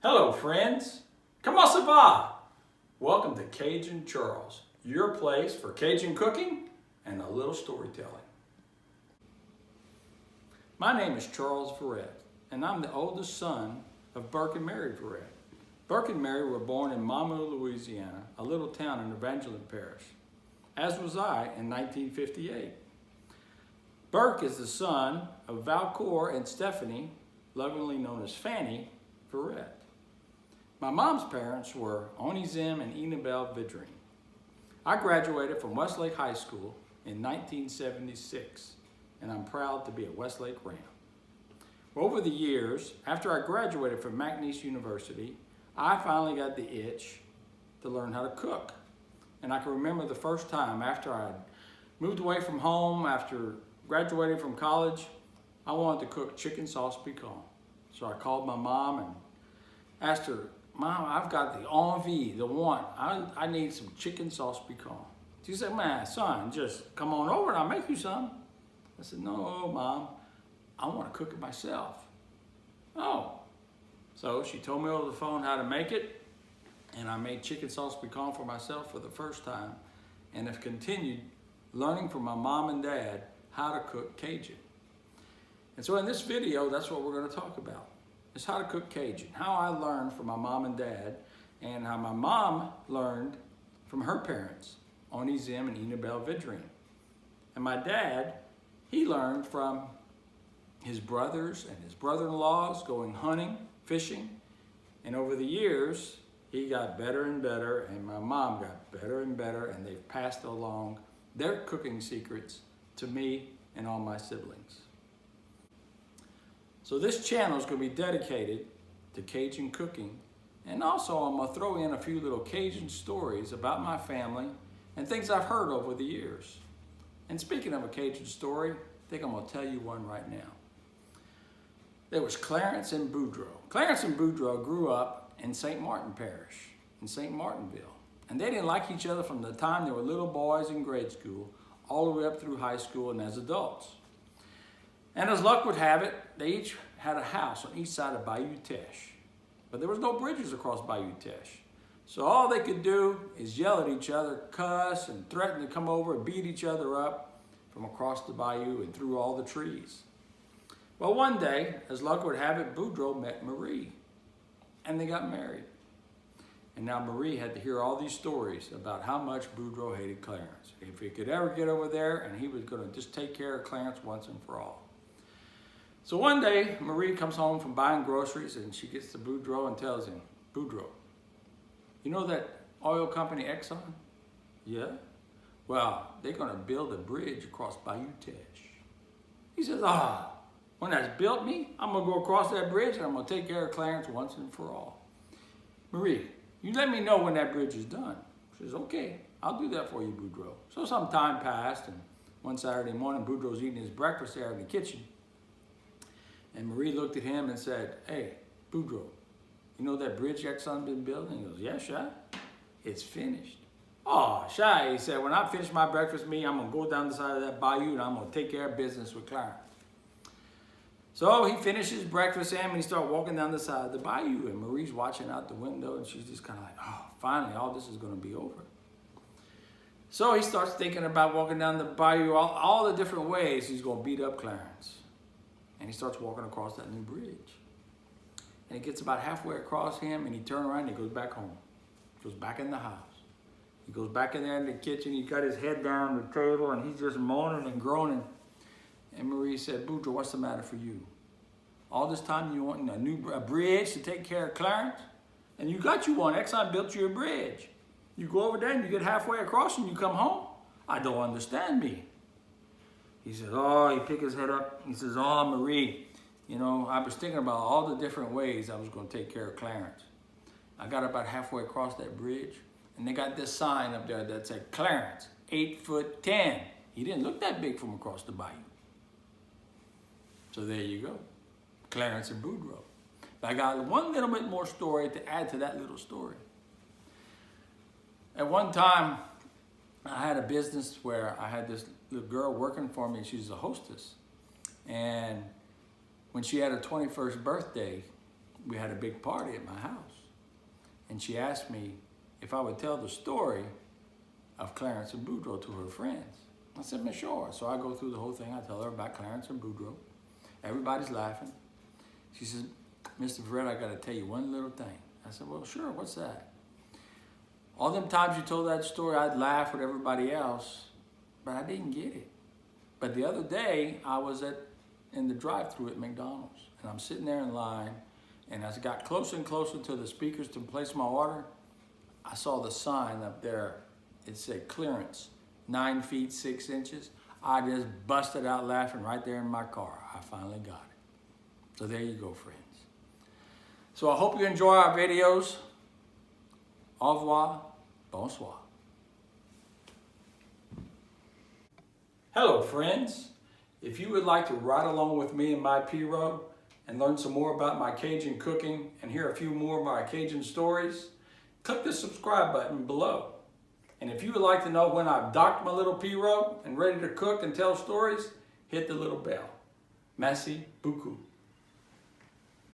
Hello friends, comment ça va? Welcome to Cajun Charles, your place for Cajun cooking and a little storytelling. My name is Charles Verrett, and I'm the oldest son of Burke and Mary Verrett. Burke and Mary were born in Mamou, Louisiana, a little town in Evangeline Parish, as was I in 1958. Burke is the son of Valcour and Stephanie, lovingly known as Fanny, Verrett. My mom's parents were Onizim and Enabel Vidrine. I graduated from Westlake High School in 1976, and I'm proud to be a Westlake Ram. Over the years, after I graduated from McNeese University, I finally got the itch to learn how to cook. And I can remember the first time after I moved away from home, after graduating from college, I wanted to cook chicken sauce piquant. So I called my mom and asked her, "Mom, I've got the envie, the want. I need some chicken sauce piquant." She said, "Man, son, just come on over and I'll make you some." I said, "No, Mom, I want to cook it myself." Oh. So she told me over the phone how to make it, and I made chicken sauce piquant for myself for the first time, and have continued learning from my mom and dad how to cook Cajun. And so in this video, that's what we're going to talk about. Is how to cook Cajun, how I learned from my mom and dad, and how my mom learned from her parents, Onizim and Enabel Vidrine. And my dad, he learned from his brothers and his brother-in-laws going hunting, fishing, and over the years, he got better and better, and my mom got better and better, and they've passed along their cooking secrets to me and all my siblings. So this channel is going to be dedicated to Cajun cooking, and also I'm going to throw in a few little Cajun stories about my family and things I've heard over the years. And speaking of a Cajun story, I think I'm going to tell you one right now. There was Clarence and Boudreaux. Clarence and Boudreaux grew up in St. Martin Parish, in St. Martinville. And they didn't like each other from the time they were little boys in grade school, all the way up through high school and as adults. And as luck would have it, they each had a house on each side of Bayou Teche. But there was no bridges across Bayou Teche. So all they could do is yell at each other, cuss, and threaten to come over and beat each other up from across the bayou and through all the trees. Well, one day, as luck would have it, Boudreaux met Marie, and they got married. And now Marie had to hear all these stories about how much Boudreaux hated Clarence. If he could ever get over there, and he was going to just take care of Clarence once and for all. So one day, Marie comes home from buying groceries, and she gets to Boudreaux and tells him, "Boudreaux, you know that oil company Exxon?" "Yeah." "Well, they're going to build a bridge across Bayou Teche." He says, "When that's built me, I'm going to go across that bridge, and I'm going to take care of Clarence once and for all. Marie, you let me know when that bridge is done." She says, "Okay, I'll do that for you, Boudreaux." So some time passed, and one Saturday morning, Boudreaux's eating his breakfast there in the kitchen. And Marie looked at him and said, "Hey, Boudreaux, you know that bridge Exxon's been building?" He goes, "Yeah, Shy, it's finished." "Oh, Shy," he said, "when I finish my breakfast, I'm going to go down the side of that bayou and I'm going to take care of business with Clarence." So he finished his breakfast and he started walking down the side of the bayou, and Marie's watching out the window, and she's just kind of like, finally, all this is going to be over. So he starts thinking about walking down the bayou, all the different ways he's going to beat up Clarence. And he starts walking across that new bridge. And he gets about halfway across him, and he turns around and he goes back home. Goes back in the house. He goes back in there in the kitchen. He's got his head down on the table, and he's just moaning and groaning. And Marie said, "Boudreaux, what's the matter for you? All this time you want a bridge to take care of Clarence? And you got you one. Exxon built you a bridge. You go over there and you get halfway across and you come home? I don't understand me." He says, he picked his head up. He says, "Marie, I was thinking about all the different ways I was going to take care of Clarence. I got about halfway across that bridge, and they got this sign up there that said, 'Clarence, 8'10". He didn't look that big from across the bayou." So there you go, Clarence and Boudreaux. But I got one little bit more story to add to that little story. At one time, I had a business where I had this little girl working for me. She's a hostess. And when she had her 21st birthday, we had a big party at my house. And she asked me if I would tell the story of Clarence and Boudreaux to her friends. I said, "Man, sure." So I go through the whole thing. I tell her about Clarence and Boudreaux. Everybody's laughing. She says, "Mr. Fred, I got to tell you one little thing." I said, "Well, sure, what's that?" "All them times you told that story, I'd laugh with everybody else, but I didn't get it. But the other day, I was in the drive-thru at McDonald's, and I'm sitting there in line, and as I got closer and closer to the speakers to place my order, I saw the sign up there. It said clearance, 9 feet 6 inches. I just busted out laughing right there in my car. I finally got it. So there you go, friends. So I hope you enjoy our videos. Au revoir. Bonsoir. Hello, friends. If you would like to ride along with me in my P-Row and learn some more about my Cajun cooking and hear a few more of my Cajun stories, click the subscribe button below. And if you would like to know when I've docked my little P-Row and ready to cook and tell stories, hit the little bell. Merci beaucoup.